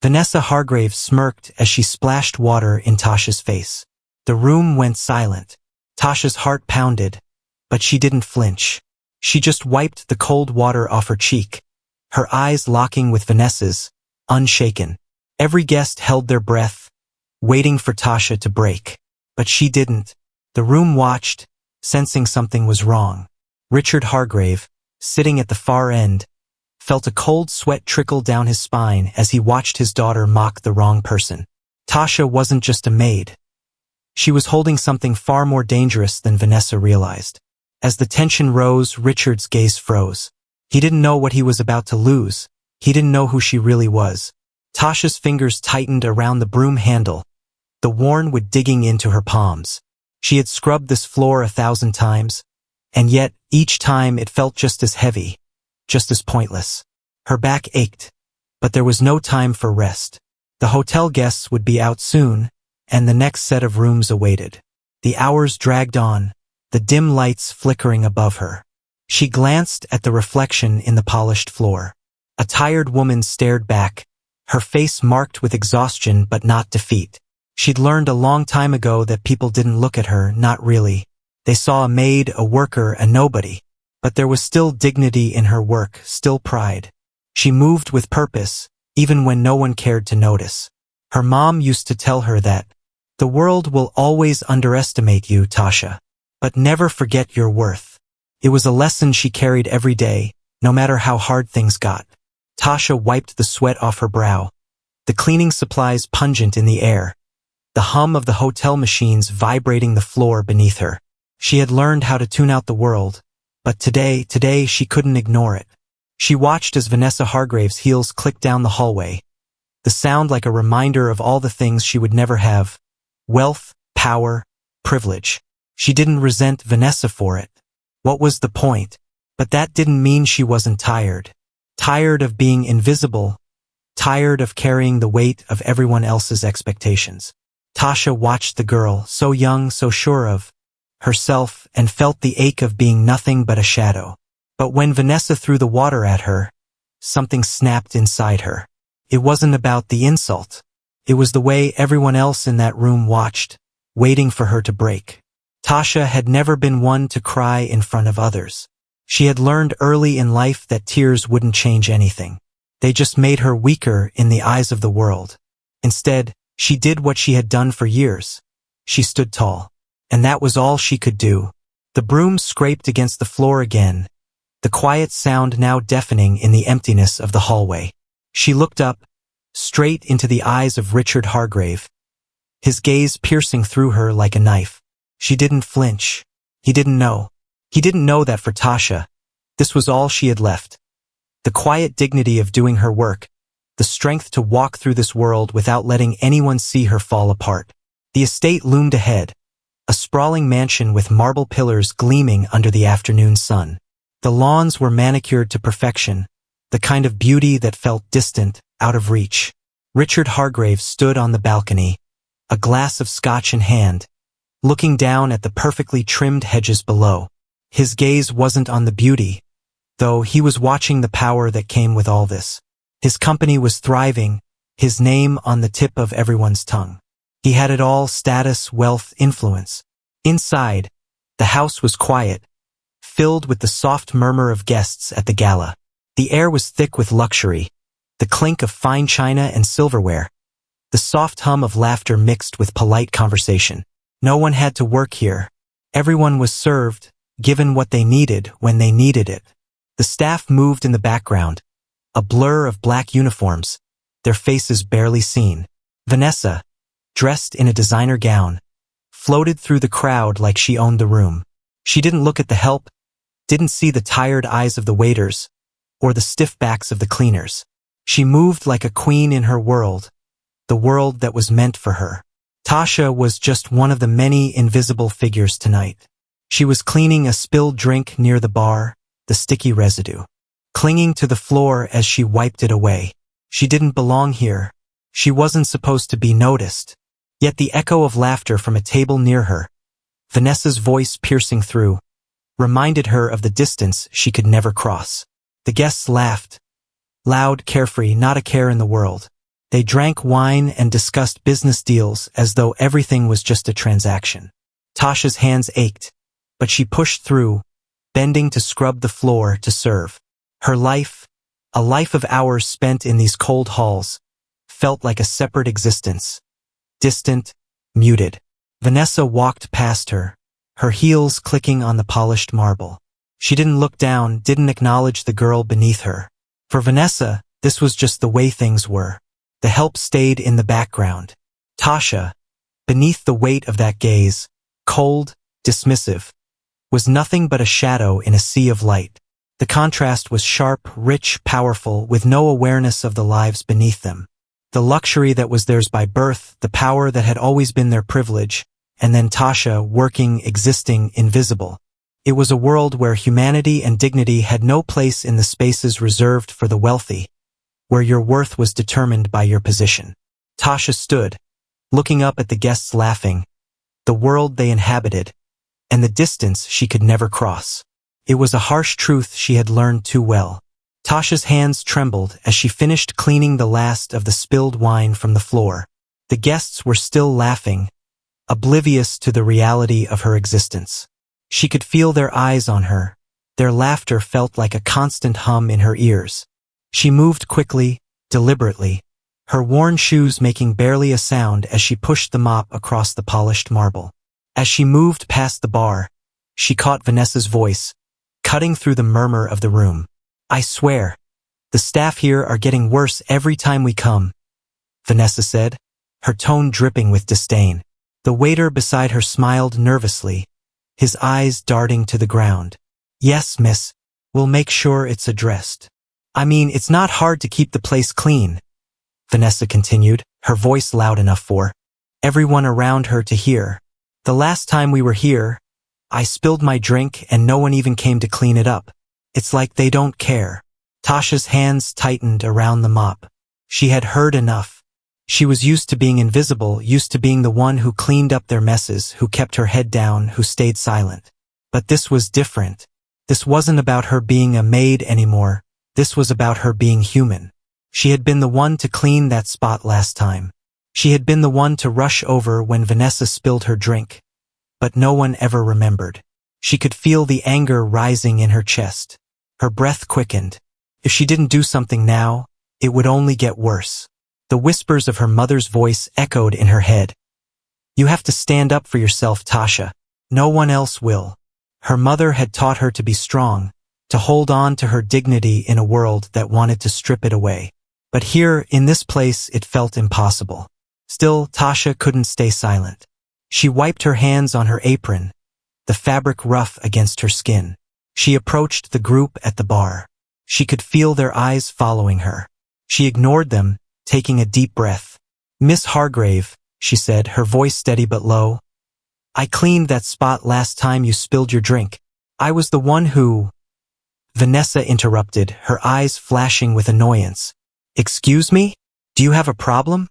Vanessa Hargrave smirked as she splashed water in Tasha's face. The room went silent. Tasha's heart pounded, but she didn't flinch. She just wiped the cold water off her cheek, her eyes locking with Vanessa's, unshaken. Every guest held their breath, waiting for Tasha to break. But she didn't. The room watched, sensing something was wrong. Richard Hargrave, sitting at the far end, felt a cold sweat trickle down his spine as he watched his daughter mock the wrong person. Tasha wasn't just a maid. She was holding something far more dangerous than Vanessa realized. As the tension rose, Richard's gaze froze. He didn't know what he was about to lose. He didn't know who she really was. Tasha's fingers tightened around the broom handle, the worn wood digging into her palms. She had scrubbed this floor 1,000 times, and yet, each time it felt just as heavy, just as pointless. Her back ached, but there was no time for rest. The hotel guests would be out soon, and the next set of rooms awaited. The hours dragged on, the dim lights flickering above her. She glanced at the reflection in the polished floor. A tired woman stared back, her face marked with exhaustion but not defeat. She'd learned a long time ago that people didn't look at her, not really. They saw a maid, a worker, a nobody. But there was still dignity in her work, still pride. She moved with purpose, even when no one cared to notice. Her mom used to tell her that, "The world will always underestimate you, Tasha. But never forget your worth." It was a lesson she carried every day, no matter how hard things got. Tasha wiped the sweat off her brow, the cleaning supplies pungent in the air, the hum of the hotel machines vibrating the floor beneath her. She had learned how to tune out the world, but today she couldn't ignore it. She watched as Vanessa Hargrave's heels clicked down the hallway, the sound like a reminder of all the things she would never have: wealth, power, privilege. She didn't resent Vanessa for it. What was the point? But that didn't mean she wasn't tired. Tired of being invisible, tired of carrying the weight of everyone else's expectations. Tasha watched the girl, so young, so sure of herself, and felt the ache of being nothing but a shadow. But when Vanessa threw the water at her, something snapped inside her. It wasn't about the insult. It was the way everyone else in that room watched, waiting for her to break. Tasha had never been one to cry in front of others. She had learned early in life that tears wouldn't change anything. They just made her weaker in the eyes of the world. Instead, she did what she had done for years. She stood tall. And that was all she could do. The broom scraped against the floor again, the quiet sound now deafening in the emptiness of the hallway. She looked up, straight into the eyes of Richard Hargrave, his gaze piercing through her like a knife. She didn't flinch. He didn't know. He didn't know that for Tasha, this was all she had left. The quiet dignity of doing her work, the strength to walk through this world without letting anyone see her fall apart. The estate loomed ahead, a sprawling mansion with marble pillars gleaming under the afternoon sun. The lawns were manicured to perfection, the kind of beauty that felt distant, out of reach. Richard Hargrave stood on the balcony, a glass of scotch in hand, looking down at the perfectly trimmed hedges below. His gaze wasn't on the beauty, though he was watching the power that came with all this. His company was thriving, his name on the tip of everyone's tongue. He had it all: status, wealth, influence. Inside, the house was quiet, filled with the soft murmur of guests at the gala. The air was thick with luxury, the clink of fine china and silverware, the soft hum of laughter mixed with polite conversation. No one had to work here. Everyone was served, given what they needed when they needed it. The staff moved in the background, a blur of black uniforms, their faces barely seen. Vanessa, dressed in a designer gown, floated through the crowd like she owned the room. She didn't look at the help, didn't see the tired eyes of the waiters, or the stiff backs of the cleaners. She moved like a queen in her world, the world that was meant for her. Tasha was just one of the many invisible figures tonight. She was cleaning a spilled drink near the bar, the sticky residue, clinging to the floor as she wiped it away. She didn't belong here. She wasn't supposed to be noticed. Yet the echo of laughter from a table near her, Vanessa's voice piercing through, reminded her of the distance she could never cross. The guests laughed. Loud, carefree, not a care in the world. They drank wine and discussed business deals as though everything was just a transaction. Tasha's hands ached, but she pushed through, bending to scrub the floor to serve. Her life, a life of hours spent in these cold halls, felt like a separate existence. Distant, muted. Vanessa walked past her, her heels clicking on the polished marble. She didn't look down, didn't acknowledge the girl beneath her. For Vanessa, this was just the way things were. The help stayed in the background. Tasha, beneath the weight of that gaze, cold, dismissive, was nothing but a shadow in a sea of light. The contrast was sharp, rich, powerful, with no awareness of the lives beneath them. The luxury that was theirs by birth, the power that had always been their privilege, and then Tasha, working, existing, invisible. It was a world where humanity and dignity had no place in the spaces reserved for the wealthy, where your worth was determined by your position. Tasha stood, looking up at the guests laughing, the world they inhabited, and the distance she could never cross. It was a harsh truth she had learned too well. Tasha's hands trembled as she finished cleaning the last of the spilled wine from the floor. The guests were still laughing, oblivious to the reality of her existence. She could feel their eyes on her. Their laughter felt like a constant hum in her ears. She moved quickly, deliberately, her worn shoes making barely a sound as she pushed the mop across the polished marble. As she moved past the bar, she caught Vanessa's voice, cutting through the murmur of the room. "I swear, the staff here are getting worse every time we come," Vanessa said, her tone dripping with disdain. The waiter beside her smiled nervously, his eyes darting to the ground. "Yes, miss, we'll make sure it's addressed. I mean, it's not hard to keep the place clean," Vanessa continued, her voice loud enough for everyone around her to hear. "The last time we were here, I spilled my drink and no one even came to clean it up. It's like they don't care." Tasha's hands tightened around the mop. She had heard enough. She was used to being invisible, used to being the one who cleaned up their messes, who kept her head down, who stayed silent. But this was different. This wasn't about her being a maid anymore. This was about her being human. She had been the one to clean that spot last time. She had been the one to rush over when Vanessa spilled her drink. But no one ever remembered. She could feel the anger rising in her chest. Her breath quickened. If she didn't do something now, it would only get worse. The whispers of her mother's voice echoed in her head. "You have to stand up for yourself, Tasha. No one else will." Her mother had taught her to be strong, to hold on to her dignity in a world that wanted to strip it away. But here, in this place, it felt impossible. Still, Tasha couldn't stay silent. She wiped her hands on her apron, the fabric rough against her skin. She approached the group at the bar. She could feel their eyes following her. She ignored them, taking a deep breath. "Miss Hargrave," she said, her voice steady but low, "I cleaned that spot last time you spilled your drink. I was the one who—" Vanessa interrupted, her eyes flashing with annoyance. "Excuse me? Do you have a problem?"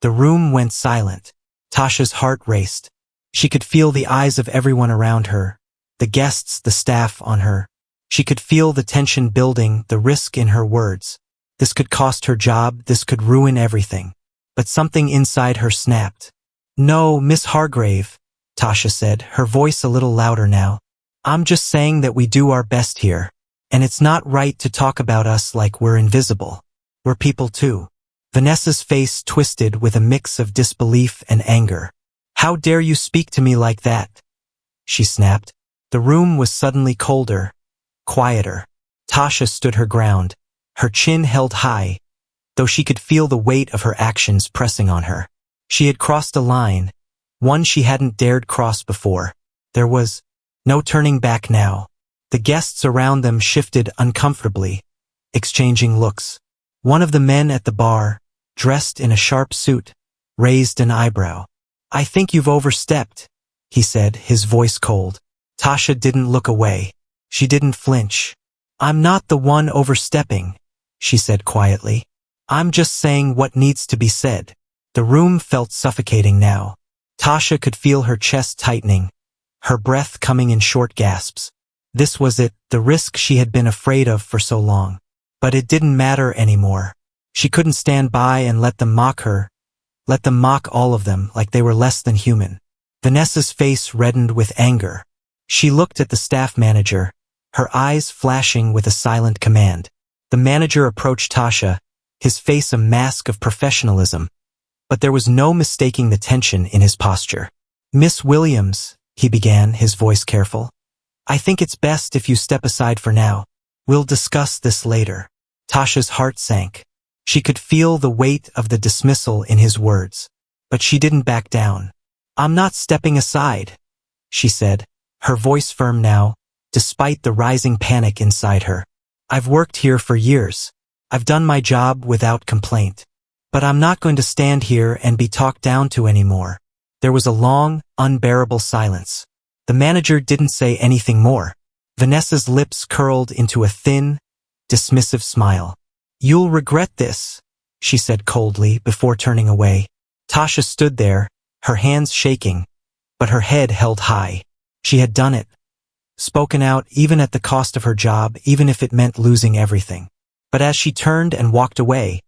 The room went silent. Tasha's heart raced. She could feel the eyes of everyone around her, the guests, the staff on her. She could feel the tension building, the risk in her words. This could cost her job, this could ruin everything. But something inside her snapped. "No, Miss Hargrave," Tasha said, her voice a little louder now. "I'm just saying that we do our best here. And it's not right to talk about us like we're invisible. We're people too." Vanessa's face twisted with a mix of disbelief and anger. "How dare you speak to me like that?" she snapped. The room was suddenly colder, quieter. Tasha stood her ground, her chin held high, though she could feel the weight of her actions pressing on her. She had crossed a line, one she hadn't dared cross before. There was no turning back now. The guests around them shifted uncomfortably, exchanging looks. One of the men at the bar, dressed in a sharp suit, raised an eyebrow. "I think you've overstepped," he said, his voice cold. Tasha didn't look away. She didn't flinch. "I'm not the one overstepping," she said quietly. "I'm just saying what needs to be said." The room felt suffocating now. Tasha could feel her chest tightening, her breath coming in short gasps. This was it, the risk she had been afraid of for so long. But it didn't matter anymore. She couldn't stand by and let them mock her, let them mock all of them like they were less than human. Vanessa's face reddened with anger. She looked at the staff manager, her eyes flashing with a silent command. The manager approached Tasha, his face a mask of professionalism, but there was no mistaking the tension in his posture. "Miss Williams," he began, his voice careful, "I think it's best if you step aside for now. We'll discuss this later." Tasha's heart sank. She could feel the weight of the dismissal in his words, but she didn't back down. "I'm not stepping aside," she said, her voice firm now, despite the rising panic inside her. "I've worked here for years. I've done my job without complaint. But I'm not going to stand here and be talked down to anymore." There was a long, unbearable silence. The manager didn't say anything more. Vanessa's lips curled into a thin, dismissive smile. "You'll regret this," she said coldly before turning away. Tasha stood there, her hands shaking, but her head held high. She had done it. Spoken out even at the cost of her job, even if it meant losing everything. But as she turned and walked away,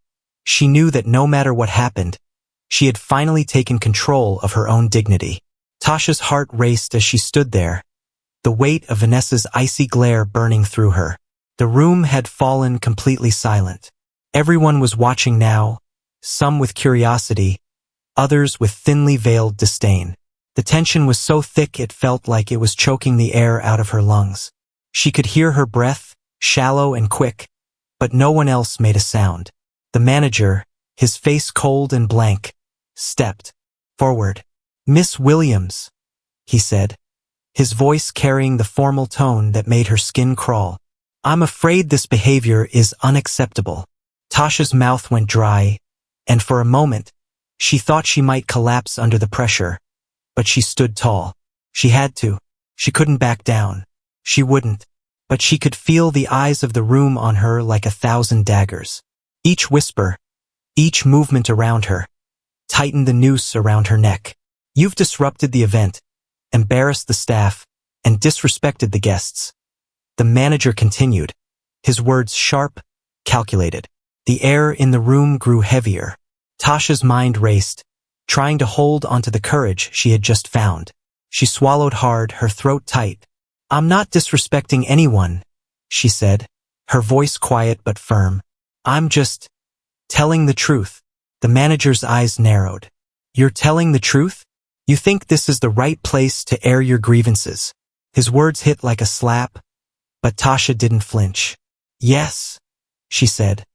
she knew that no matter what happened, she had finally taken control of her own dignity. Tasha's heart raced as she stood there, the weight of Vanessa's icy glare burning through her. The room had fallen completely silent. Everyone was watching now, some with curiosity, others with thinly veiled disdain. The tension was so thick it felt like it was choking the air out of her lungs. She could hear her breath, shallow and quick, but no one else made a sound. The manager, his face cold and blank, stepped forward. "Miss Williams," he said, his voice carrying the formal tone that made her skin crawl. "I'm afraid this behavior is unacceptable." Tasha's mouth went dry, and for a moment, she thought she might collapse under the pressure. But she stood tall. She had to. She couldn't back down. She wouldn't. But she could feel the eyes of the room on her like 1,000 daggers. Each whisper, each movement around her, tightened the noose around her neck. "You've disrupted the event, embarrassed the staff, and disrespected the guests." The manager continued, his words sharp, calculated. The air in the room grew heavier. Tasha's mind raced, trying to hold onto the courage she had just found. She swallowed hard, her throat tight. "I'm not disrespecting anyone," she said, her voice quiet but firm. "I'm just telling the truth." The manager's eyes narrowed. "You're telling the truth? You think this is the right place to air your grievances?" His words hit like a slap, but Tasha didn't flinch. "Yes," she said,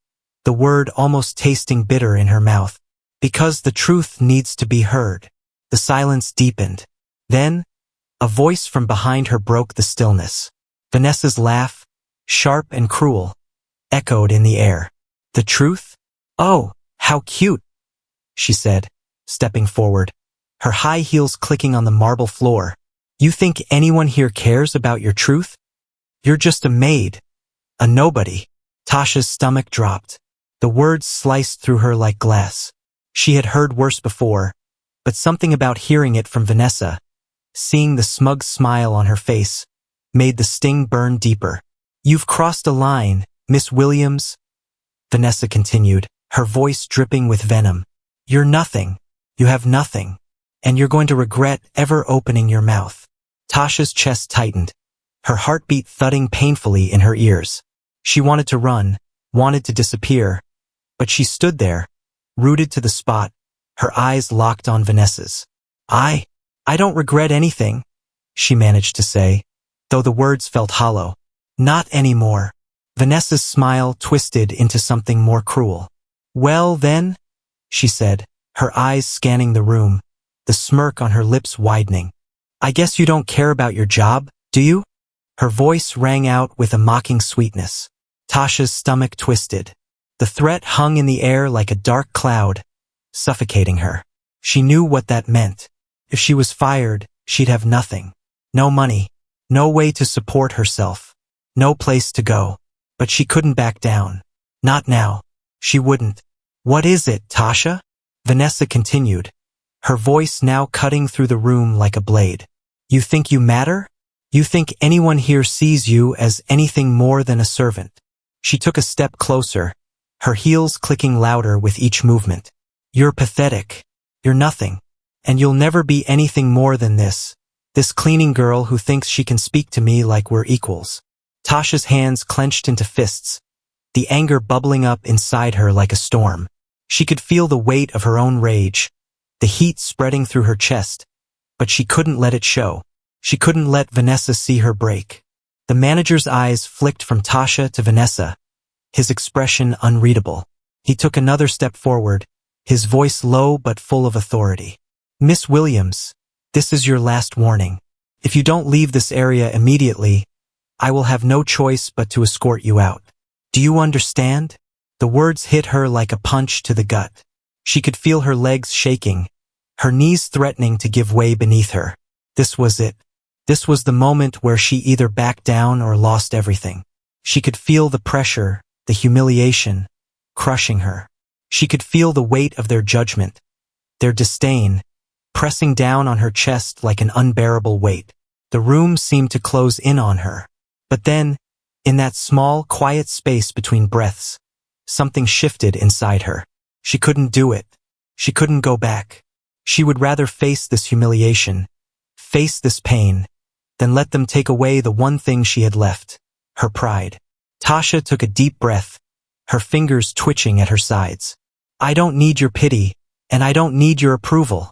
the word almost tasting bitter in her mouth. "Because the truth needs to be heard." The silence deepened. Then, a voice from behind her broke the stillness. Vanessa's laugh, sharp and cruel, echoed in the air. "The truth? Oh, how cute," she said, stepping forward, her high heels clicking on the marble floor. "You think anyone here cares about your truth? You're just a maid, a nobody." Tasha's stomach dropped. The words sliced through her like glass. She had heard worse before, but something about hearing it from Vanessa, seeing the smug smile on her face, made the sting burn deeper. "You've crossed a line, Miss Williams," Vanessa continued, her voice dripping with venom. "You're nothing. You have nothing. And you're going to regret ever opening your mouth." Tasha's chest tightened, her heartbeat thudding painfully in her ears. She wanted to run, wanted to disappear, but she stood there, rooted to the spot, her eyes locked on Vanessa's. I don't regret anything," she managed to say, though the words felt hollow. "Not anymore." Vanessa's smile twisted into something more cruel. "Well then," she said, her eyes scanning the room, the smirk on her lips widening. "I guess you don't care about your job, do you?" Her voice rang out with a mocking sweetness. Tasha's stomach twisted. The threat hung in the air like a dark cloud, suffocating her. She knew what that meant. If she was fired, she'd have nothing. No money, no way to support herself, no place to go. But she couldn't back down. Not now. She wouldn't. "What is it, Tasha?" Vanessa continued, her voice now cutting through the room like a blade. "You think you matter? You think anyone here sees you as anything more than a servant?" She took a step closer, her heels clicking louder with each movement. "You're pathetic. You're nothing. And you'll never be anything more than this cleaning girl who thinks she can speak to me like we're equals." Tasha's hands clenched into fists, the anger bubbling up inside her like a storm. She could feel the weight of her own rage, the heat spreading through her chest, but she couldn't let it show. She couldn't let Vanessa see her break. The manager's eyes flicked from Tasha to Vanessa, his expression unreadable. He took another step forward, his voice low but full of authority. "Miss Williams, this is your last warning. If you don't leave this area immediately, I will have no choice but to escort you out. Do you understand?" The words hit her like a punch to the gut. She could feel her legs shaking, her knees threatening to give way beneath her. This was it. This was the moment where she either backed down or lost everything. She could feel the pressure, the humiliation, crushing her. She could feel the weight of their judgment, their disdain, pressing down on her chest like an unbearable weight. The room seemed to close in on her. But then, in that small, quiet space between breaths, something shifted inside her. She couldn't do it. She couldn't go back. She would rather face this humiliation, face this pain, than let them take away the one thing she had left, her pride. Tasha took a deep breath, her fingers twitching at her sides. "I don't need your pity, and I don't need your approval,"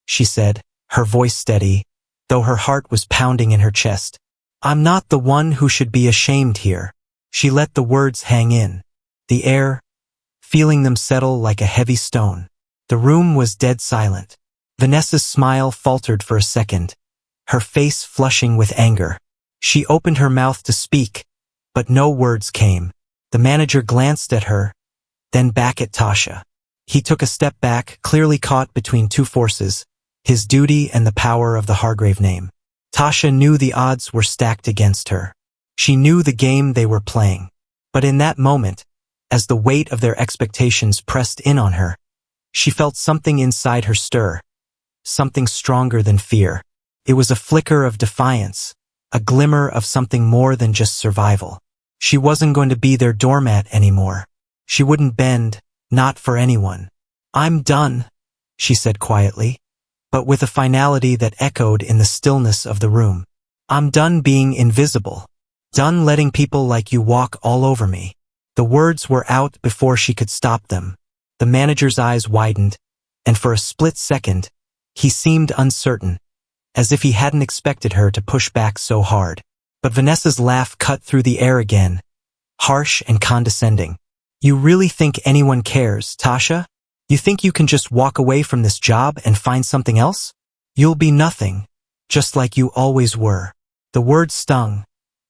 she said, her voice steady, though her heart was pounding in her chest. "I'm not the one who should be ashamed here." She let the words hang in the air, feeling them settle like a heavy stone. The room was dead silent. Vanessa's smile faltered for a second, her face flushing with anger. She opened her mouth to speak, but no words came. The manager glanced at her, then back at Tasha. He took a step back, clearly caught between two forces, his duty and the power of the Hargrave name. Tasha knew the odds were stacked against her. She knew the game they were playing. But in that moment, as the weight of their expectations pressed in on her, she felt something inside her stir, something stronger than fear. It was a flicker of defiance, a glimmer of something more than just survival. She wasn't going to be their doormat anymore. She wouldn't bend, not for anyone. "I'm done," she said quietly, but with a finality that echoed in the stillness of the room. "I'm done being invisible. Done letting people like you walk all over me." The words were out before she could stop them. The manager's eyes widened, and for a split second, he seemed uncertain, as if he hadn't expected her to push back so hard. But Vanessa's laugh cut through the air again, harsh and condescending. "You really think anyone cares, Tasha? You think you can just walk away from this job and find something else? You'll be nothing, just like you always were." The words stung,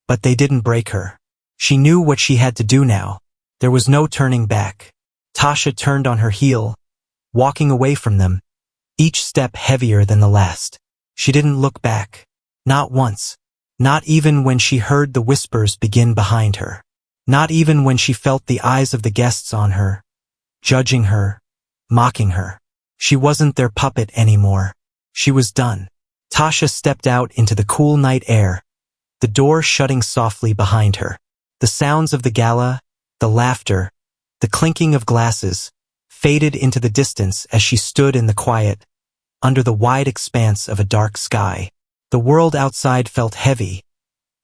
but they didn't break her. She knew what she had to do now. There was no turning back. Tasha turned on her heel, walking away from them, each step heavier than the last. She didn't look back. Not once. Not even when she heard the whispers begin behind her. Not even when she felt the eyes of the guests on her, judging her, mocking her. She wasn't their puppet anymore. She was done. Tasha stepped out into the cool night air, the door shutting softly behind her. The sounds of the gala, the laughter, the clinking of glasses, faded into the distance as she stood in the quiet, under the wide expanse of a dark sky. The world outside felt heavy,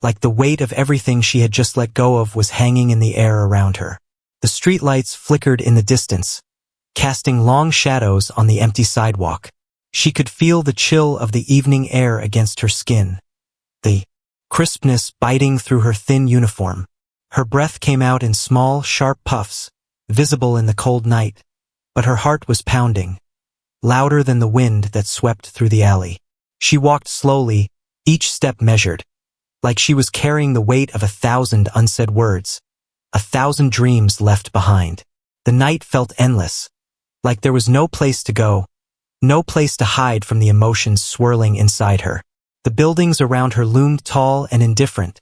like the weight of everything she had just let go of was hanging in the air around her. The streetlights flickered in the distance, casting long shadows on the empty sidewalk. She could feel the chill of the evening air against her skin, the crispness biting through her thin uniform. Her breath came out in small, sharp puffs, visible in the cold night, but her heart was pounding, louder than the wind that swept through the alley. She walked slowly, each step measured, like she was carrying the weight of 1,000 unsaid words, 1,000 dreams left behind. The night felt endless, like there was no place to go, no place to hide from the emotions swirling inside her. The buildings around her loomed tall and indifferent,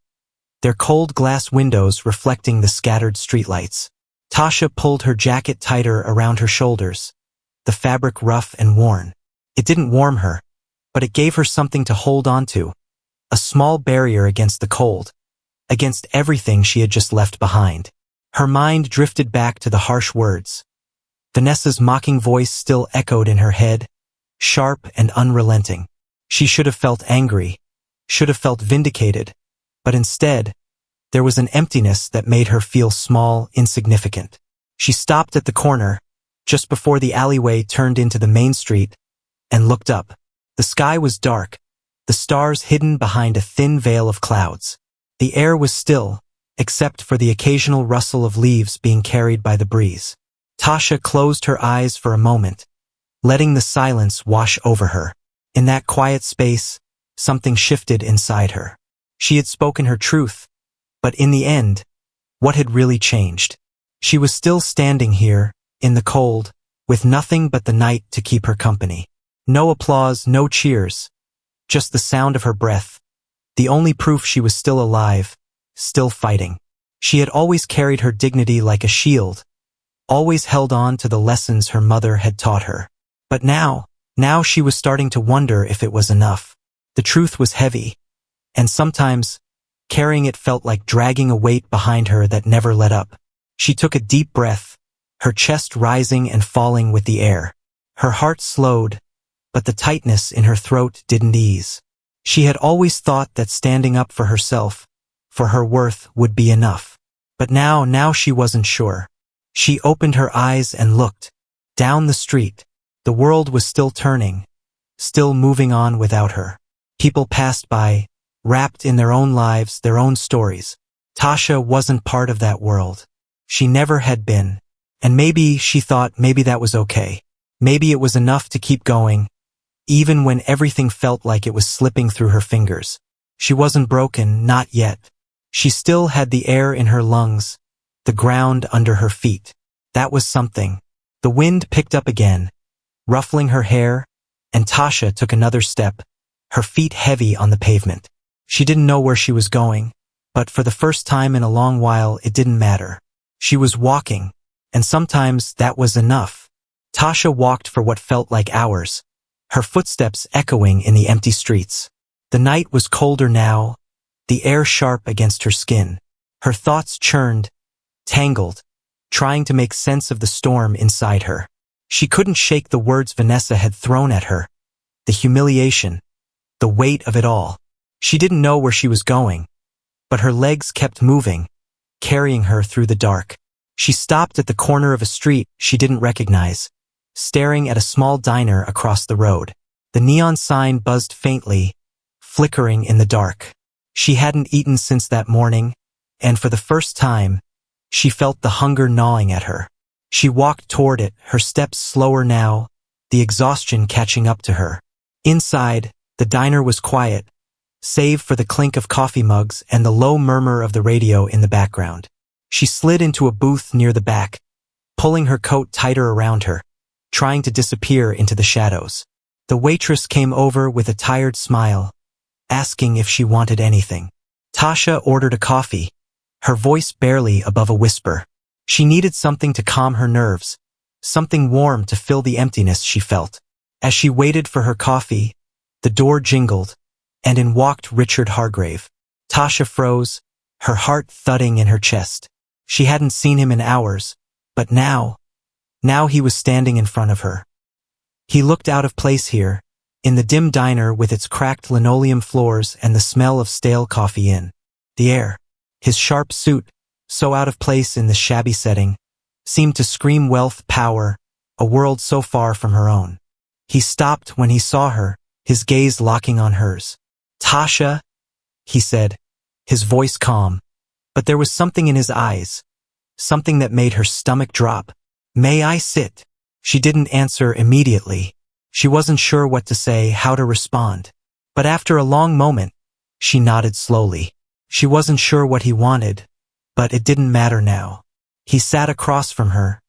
their cold glass windows reflecting the scattered streetlights. Tasha pulled her jacket tighter around her shoulders, the fabric rough and worn. It didn't warm her, but it gave her something to hold on to, a small barrier against the cold, against everything she had just left behind. Her mind drifted back to the harsh words. Vanessa's mocking voice still echoed in her head, sharp and unrelenting. She should have felt angry, should have felt vindicated, but instead, there was an emptiness that made her feel small, insignificant. She stopped at the corner, just before the alleyway turned into the main street, and looked up. The sky was dark, the stars hidden behind a thin veil of clouds. The air was still, except for the occasional rustle of leaves being carried by the breeze. Tasha closed her eyes for a moment, letting the silence wash over her. In that quiet space, something shifted inside her. She had spoken her truth, but in the end, what had really changed? She was still standing here, in the cold, with nothing but the night to keep her company. No applause, no cheers, just the sound of her breath, the only proof she was still alive, still fighting. She had always carried her dignity like a shield, always held on to the lessons her mother had taught her. But now she was starting to wonder if it was enough. The truth was heavy, and sometimes, carrying it felt like dragging a weight behind her that never let up. She took a deep breath, her chest rising and falling with the air. Her heart slowed, but the tightness in her throat didn't ease. She had always thought that standing up for herself, for her worth, would be enough. But now she wasn't sure. She opened her eyes and looked. Down the street, the world was still turning, still moving on without her. People passed by, wrapped in their own lives, their own stories. Tasha wasn't part of that world. She never had been. And maybe, she thought, maybe that was okay. Maybe it was enough to keep going, even when everything felt like it was slipping through her fingers. She wasn't broken, not yet. She still had the air in her lungs, the ground under her feet. That was something. The wind picked up again, ruffling her hair, and Tasha took another step, her feet heavy on the pavement. She didn't know where she was going, but for the first time in a long while it didn't matter. She was walking, and sometimes that was enough. Tasha walked for what felt like hours, her footsteps echoing in the empty streets. The night was colder now, the air sharp against her skin. Her thoughts churned, tangled, trying to make sense of the storm inside her. She couldn't shake the words Vanessa had thrown at her, the humiliation, the weight of it all. She didn't know where she was going, but her legs kept moving, carrying her through the dark. She stopped at the corner of a street she didn't recognize, staring at a small diner across the road. The neon sign buzzed faintly, flickering in the dark. She hadn't eaten since that morning, and for the first time, she felt the hunger gnawing at her. She walked toward it, her steps slower now, the exhaustion catching up to her. Inside, the diner was quiet, save for the clink of coffee mugs and the low murmur of the radio in the background. She slid into a booth near the back, pulling her coat tighter around her, trying to disappear into the shadows. The waitress came over with a tired smile, asking if she wanted anything. Tasha ordered a coffee, her voice barely above a whisper. She needed something to calm her nerves, something warm to fill the emptiness she felt. As she waited for her coffee, the door jingled, and in walked Richard Hargrave. Tasha froze, her heart thudding in her chest. She hadn't seen him in hours, but now he was standing in front of her. He looked out of place here, in the dim diner with its cracked linoleum floors and the smell of stale coffee in the air. His sharp suit, so out of place in the shabby setting, seemed to scream wealth, power, a world so far from her own. He stopped when he saw her, his gaze locking on hers. "Tasha," he said, his voice calm, but there was something in his eyes, something that made her stomach drop. "May I sit?" She didn't answer immediately. She wasn't sure what to say, how to respond. But after a long moment, she nodded slowly. She wasn't sure what he wanted, but it didn't matter now. He sat across from her,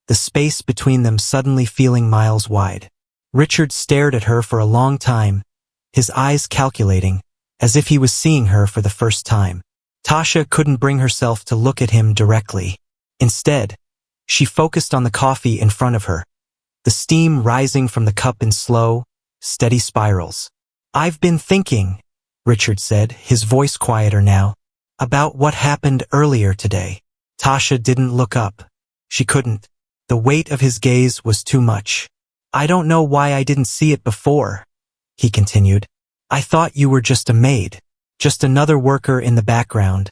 the space between them suddenly feeling miles wide. Richard stared at her for a long time, his eyes calculating, as if he was seeing her for the first time. Tasha couldn't bring herself to look at him directly. Instead, she focused on the coffee in front of her, the steam rising from the cup in slow, steady spirals. "I've been thinking," Richard said, his voice quieter now, "about what happened earlier today." Tasha didn't look up. She couldn't. The weight of his gaze was too much. I don't know why I didn't see it before, he continued. I thought you were just a maid, just another worker in the background,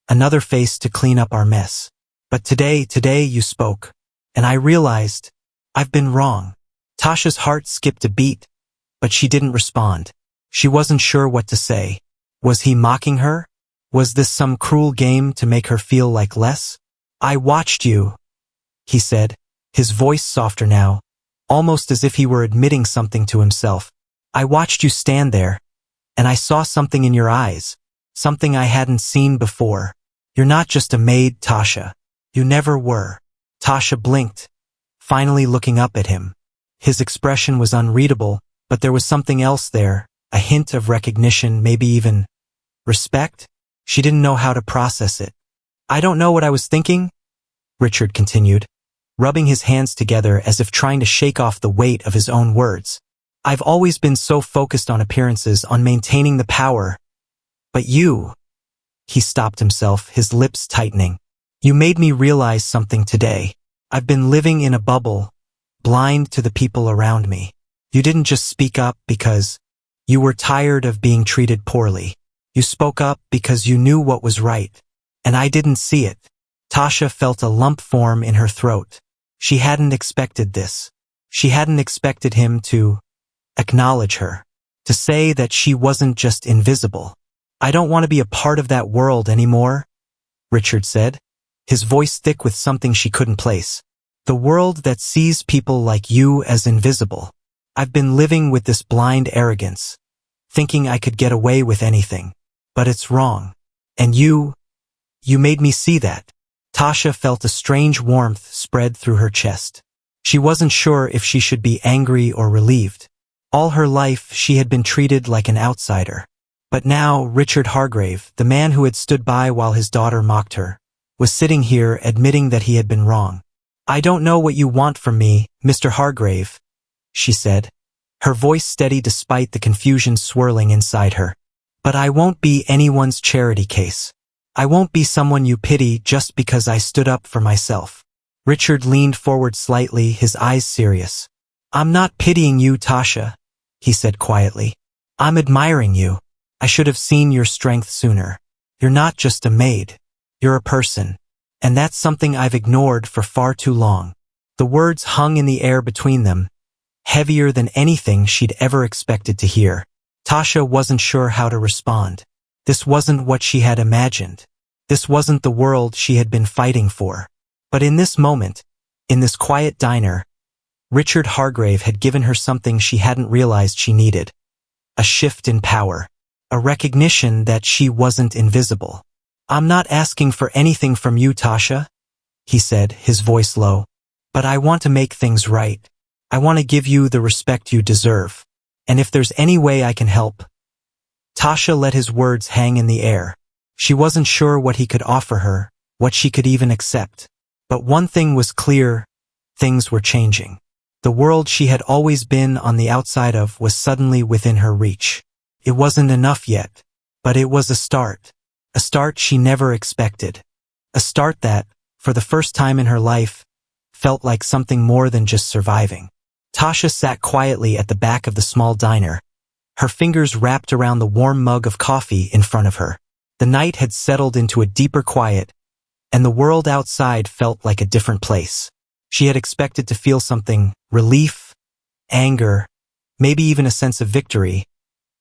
another face to clean up our mess. But today you spoke, and I realized I've been wrong. Tasha's heart skipped a beat, but she didn't respond. She wasn't sure what to say. Was he mocking her? Was this some cruel game to make her feel like less? I watched you, he said, his voice softer now, almost as if he were admitting something to himself. I watched you stand there, and I saw something in your eyes, something I hadn't seen before. You're not just a maid, Tasha. You never were. Tasha blinked, finally looking up at him. His expression was unreadable, but there was something else there, a hint of recognition, maybe even respect. She didn't know how to process it. I don't know what I was thinking, Richard continued, rubbing his hands together as if trying to shake off the weight of his own words. I've always been so focused on appearances, on maintaining the power. But you, he stopped himself, his lips tightening. You made me realize something today. I've been living in a bubble, blind to the people around me. You didn't just speak up because you were tired of being treated poorly. You spoke up because you knew what was right. And I didn't see it. Tasha felt a lump form in her throat. She hadn't expected this. She hadn't expected him to acknowledge her, to say that she wasn't just invisible. I don't want to be a part of that world anymore, Richard said, his voice thick with something she couldn't place. The world that sees people like you as invisible. I've been living with this blind arrogance, thinking I could get away with anything. But it's wrong. And you made me see that. Tasha felt a strange warmth spread through her chest. She wasn't sure if she should be angry or relieved. All her life she had been treated like an outsider. But now Richard Hargrave, the man who had stood by while his daughter mocked her, was sitting here admitting that he had been wrong. I don't know what you want from me, Mr. Hargrave, she said, her voice steady despite the confusion swirling inside her. But I won't be anyone's charity case. I won't be someone you pity just because I stood up for myself. Richard leaned forward slightly, his eyes serious. I'm not pitying you, Tasha, he said quietly. I'm admiring you. I should have seen your strength sooner. You're not just a maid. You're a person. And that's something I've ignored for far too long. The words hung in the air between them, heavier than anything she'd ever expected to hear. Tasha wasn't sure how to respond. This wasn't what she had imagined. This wasn't the world she had been fighting for. But in this moment, in this quiet diner, Richard Hargrave had given her something she hadn't realized she needed. A shift in power. A recognition that she wasn't invisible. I'm not asking for anything from you, Tasha, he said, his voice low. But I want to make things right. I want to give you the respect you deserve. And if there's any way I can help. Tasha let his words hang in the air. She wasn't sure what he could offer her, what she could even accept. But one thing was clear, things were changing. The world she had always been on the outside of was suddenly within her reach. It wasn't enough yet, but it was a start she never expected. A start that, for the first time in her life, felt like something more than just surviving. Tasha sat quietly at the back of the small diner, her fingers wrapped around the warm mug of coffee in front of her. The night had settled into a deeper quiet, and the world outside felt like a different place. She had expected to feel something, relief, anger, maybe even a sense of victory,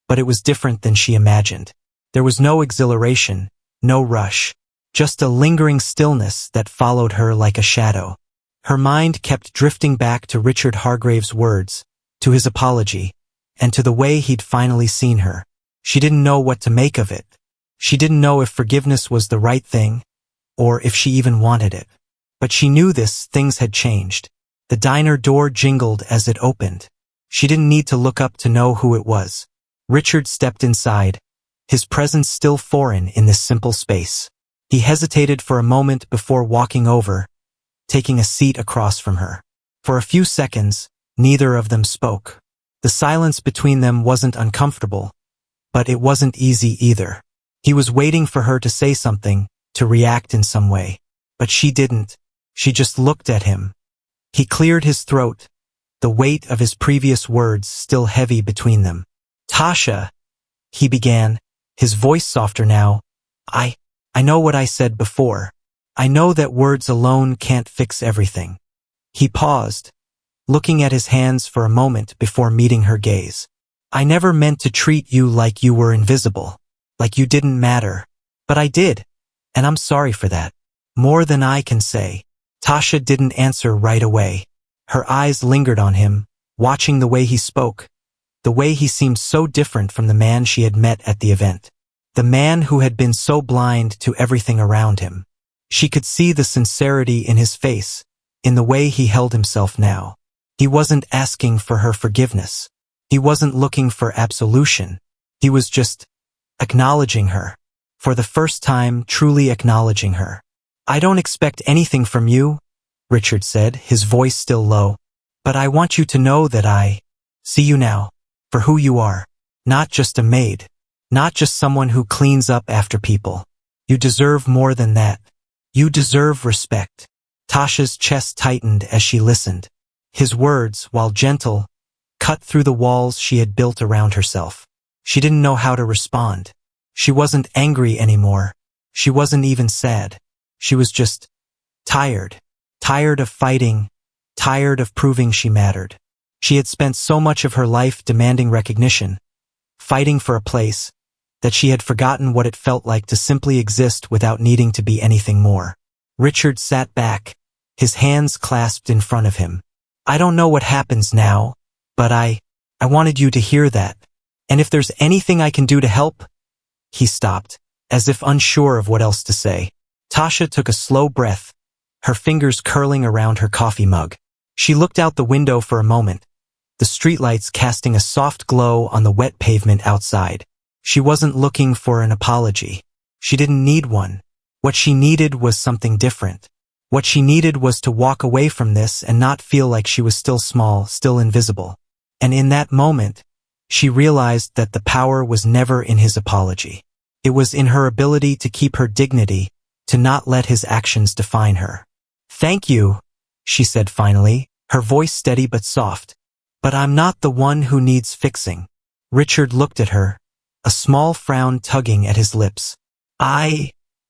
but it was different than she imagined. There was no exhilaration, no rush, just a lingering stillness that followed her like a shadow. Her mind kept drifting back to Richard Hargrave's words, to his apology, and to the way he'd finally seen her. She didn't know what to make of it. She didn't know if forgiveness was the right thing, or if she even wanted it. But she knew things had changed. The diner door jingled as it opened. She didn't need to look up to know who it was. Richard stepped inside, his presence still foreign in this simple space. He hesitated for a moment before walking over, taking a seat across from her. For a few seconds, neither of them spoke. The silence between them wasn't uncomfortable, but it wasn't easy either. He was waiting for her to say something, to react in some way. But she didn't. She just looked at him. He cleared his throat, the weight of his previous words still heavy between them. Tasha, he began, his voice softer now. I know what I said before. I know that words alone can't fix everything. He paused, looking at his hands for a moment before meeting her gaze. I never meant to treat you like you were invisible, like you didn't matter. But I did, and I'm sorry for that. More than I can say. Tasha didn't answer right away. Her eyes lingered on him, watching the way he spoke, the way he seemed so different from the man she had met at the event. The man who had been so blind to everything around him. She could see the sincerity in his face, in the way he held himself now. He wasn't asking for her forgiveness. He wasn't looking for absolution. He was just acknowledging her. For the first time, truly acknowledging her. I don't expect anything from you, Richard said, his voice still low. But I want you to know that I see you now, for who you are. Not just a maid. Not just someone who cleans up after people. You deserve more than that. You deserve respect. Tasha's chest tightened as she listened. His words, while gentle, cut through the walls she had built around herself. She didn't know how to respond. She wasn't angry anymore. She wasn't even sad. She was just tired. Tired of fighting. Tired of proving she mattered. She had spent so much of her life demanding recognition, fighting for a place, that she had forgotten what it felt like to simply exist without needing to be anything more. Richard sat back, his hands clasped in front of him. I don't know what happens now, but I wanted you to hear that. And if there's anything I can do to help. He stopped, as if unsure of what else to say. Tasha took a slow breath, her fingers curling around her coffee mug. She looked out the window for a moment, the streetlights casting a soft glow on the wet pavement outside. She wasn't looking for an apology. She didn't need one. What she needed was something different. What she needed was to walk away from this and not feel like she was still small, still invisible. And in that moment, she realized that the power was never in his apology. It was in her ability to keep her dignity, to not let his actions define her. Thank you, she said finally, her voice steady but soft. But I'm not the one who needs fixing. Richard looked at her, a small frown tugging at his lips.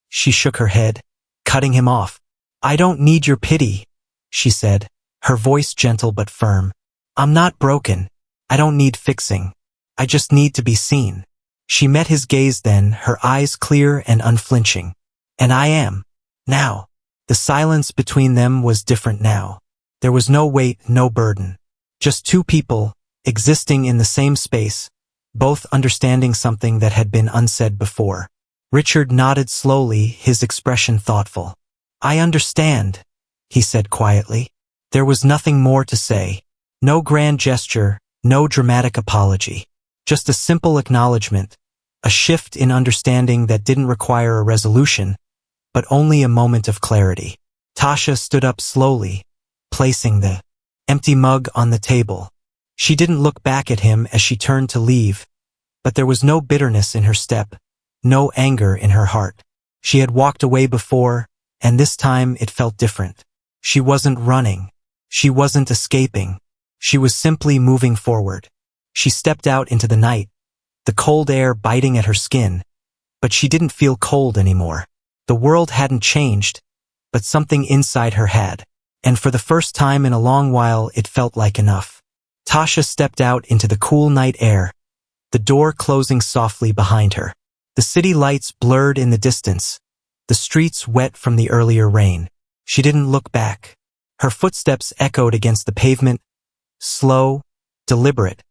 She shook her head, cutting him off. I don't need your pity, she said, her voice gentle but firm. I'm not broken. I don't need fixing. I just need to be seen. She met his gaze then, her eyes clear and unflinching. And I am. Now. The silence between them was different now. There was no weight, no burden. Just two people, existing in the same space, both understanding something that had been unsaid before. Richard nodded slowly, his expression thoughtful. I understand, he said quietly. There was nothing more to say. No grand gesture, no dramatic apology. Just a simple acknowledgement, a shift in understanding that didn't require a resolution, but only a moment of clarity. Tasha stood up slowly, placing the empty mug on the table. She didn't look back at him as she turned to leave, but there was no bitterness in her step, no anger in her heart. She had walked away before, and this time it felt different. She wasn't running. She wasn't escaping. She was simply moving forward. She stepped out into the night, the cold air biting at her skin, but she didn't feel cold anymore. The world hadn't changed, but something inside her had, and for the first time in a long while it felt like enough. Tasha stepped out into the cool night air, the door closing softly behind her. The city lights blurred in the distance, the streets wet from the earlier rain. She didn't look back. Her footsteps echoed against the pavement, slow, deliberate,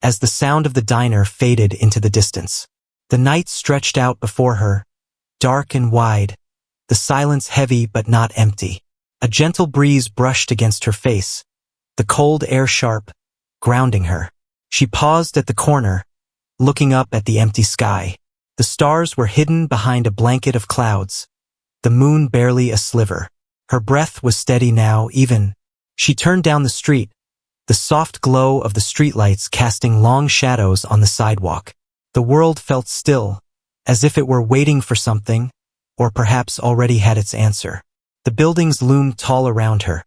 as the sound of the diner faded into the distance. The night stretched out before her, dark and wide, the silence heavy but not empty. A gentle breeze brushed against her face, the cold air sharp, grounding her. She paused at the corner, looking up at the empty sky. The stars were hidden behind a blanket of clouds, the moon barely a sliver. Her breath was steady now, even. She turned down the street, the soft glow of the streetlights casting long shadows on the sidewalk. The world felt still, as if it were waiting for something, or perhaps already had its answer. The buildings loomed tall around her,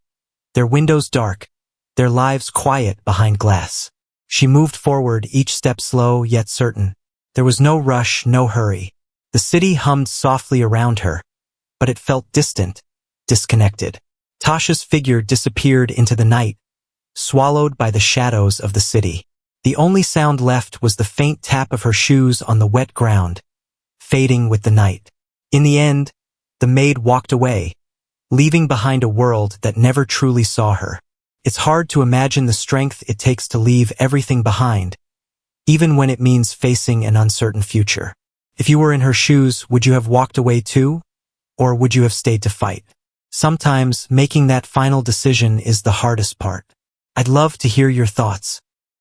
their windows dark, their lives quiet behind glass. She moved forward, each step slow yet certain. There was no rush, no hurry. The city hummed softly around her, but it felt distant, disconnected. Tasha's figure disappeared into the night, swallowed by the shadows of the city. The only sound left was the faint tap of her shoes on the wet ground, fading with the night. In the end, the maid walked away, leaving behind a world that never truly saw her. It's hard to imagine the strength it takes to leave everything behind, even when it means facing an uncertain future. If you were in her shoes, would you have walked away too? Or would you have stayed to fight? Sometimes, making that final decision is the hardest part. I'd love to hear your thoughts.